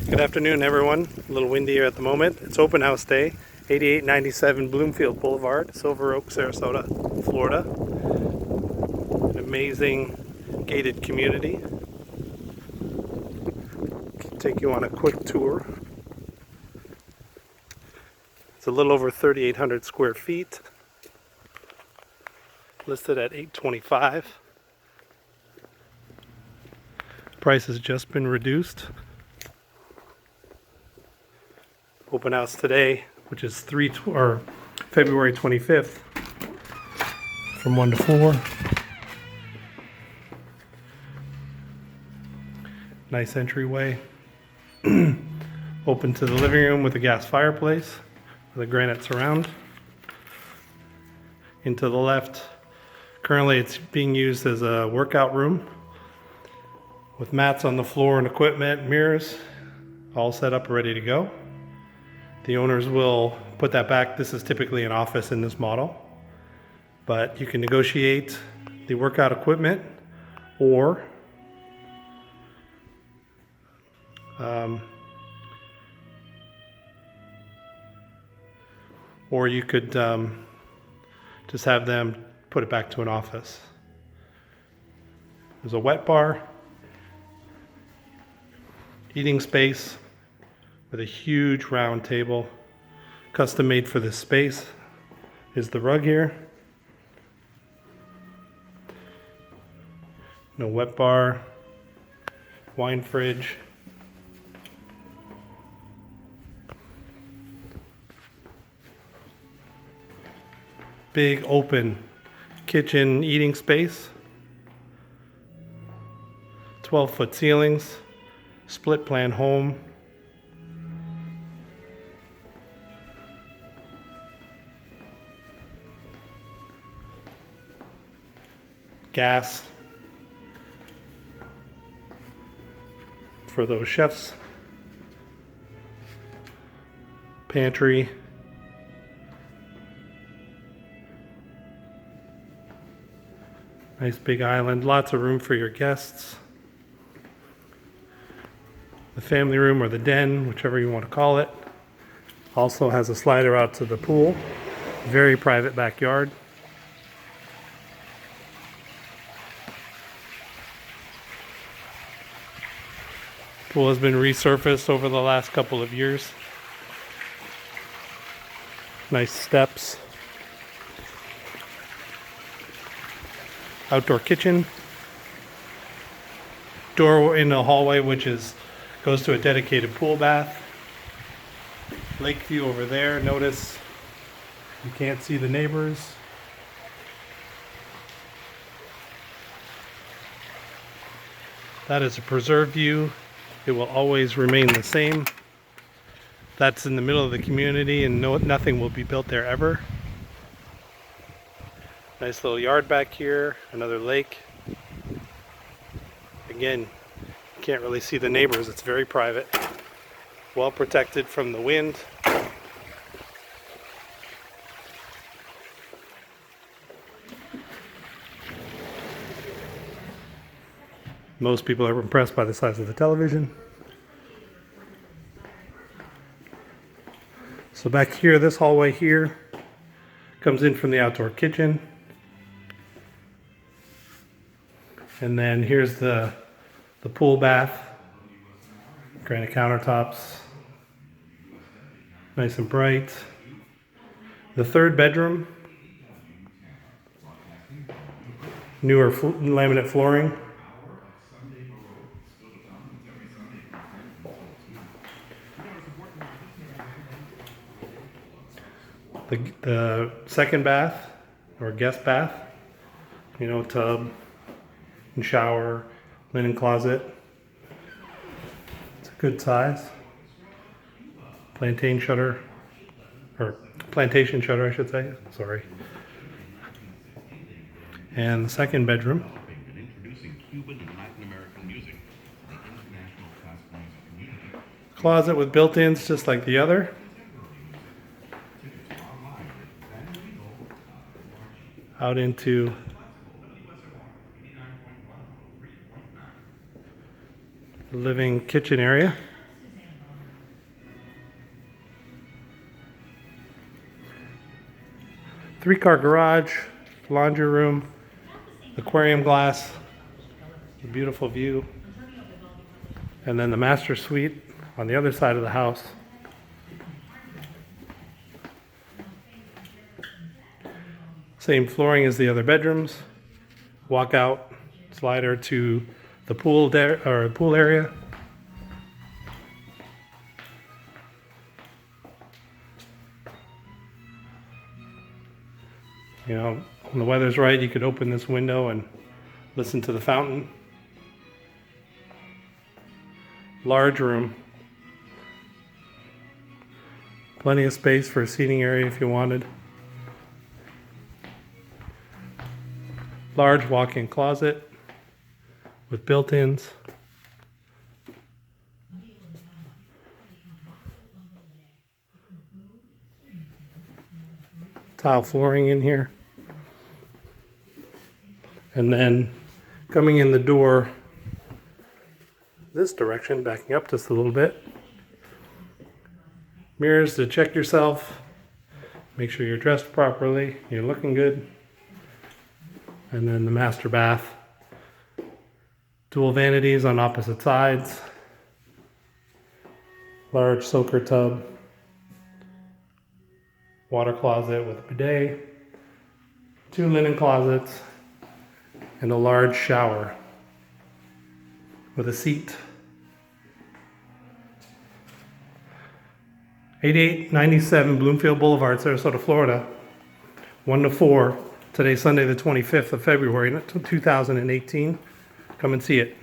Good afternoon, everyone. A little windy here at the moment. It's open house day, 8897 Bloomfield Boulevard, Silver Oak, Sarasota, Florida. An amazing gated community. Take you on a quick tour. It's a little over 3,800 square feet. Listed at $825. Price has just been reduced. Open house today, which is February 25th, from 1 to 4. Nice entryway. Open to the living room with a gas fireplace with a granite surround. Into the left, currently it's being used as a workout room with mats on the floor and equipment, mirrors, all set up ready to go. The owners will put that back. This is typically an office in this model, but you can negotiate the workout equipment or you could just have them put it back to an office. There's a wet bar, eating space with a huge round table, custom made for this space. Is the rug here. No wet bar, wine fridge. Big open kitchen eating space. 12-foot ceilings, split plan home. Gas for those chefs. Pantry. Nice big island, lots of room for your guests. The family room or the den, whichever you want to call it, also has a slider out to the pool. Very private backyard. Pool has been resurfaced over the last couple of years. Nice steps. Outdoor kitchen. Door in the hallway, which goes to a dedicated pool bath. Lake view over there. Notice you can't see the neighbors. That is a preserve view. It will always remain the same. That's in the middle of the community and nothing will be built there ever. Nice little yard back here, another lake. Again, you can't really see the neighbors, it's very private. Well protected from the wind. Most people are impressed by the size of the television. So back here, this hallway here comes in from the outdoor kitchen. And then here's the pool bath. Granite countertops. Nice and bright. The third bedroom. Newer laminate flooring. The second bath, or guest bath, tub and shower, linen closet. It's a good size. Plantation shutter, I should say, sorry. And the second bedroom. Closet with built-ins just like the other. Out into the living kitchen area. 3-car garage, laundry room, aquarium glass, a beautiful view. And then the master suite on the other side of the house. Same flooring as the other bedrooms. Walkout slider to the pool area. You know, when the weather's right, you could open this window and listen to the fountain. Large room. Plenty of space for a seating area if you wanted. Large walk-in closet with built-ins. Tile flooring in here. And then coming in the door this direction, backing up just a little bit. Mirrors to check yourself. Make sure you're dressed properly, you're looking good. And then the master bath. Dual vanities on opposite sides. Large soaker tub. Water closet with a bidet. 2 linen closets. And a large shower with a seat. 8897 Bloomfield Boulevard, Sarasota, Florida. 1 to 4. Today's Sunday, the 25th of February, 2018. Come and see it.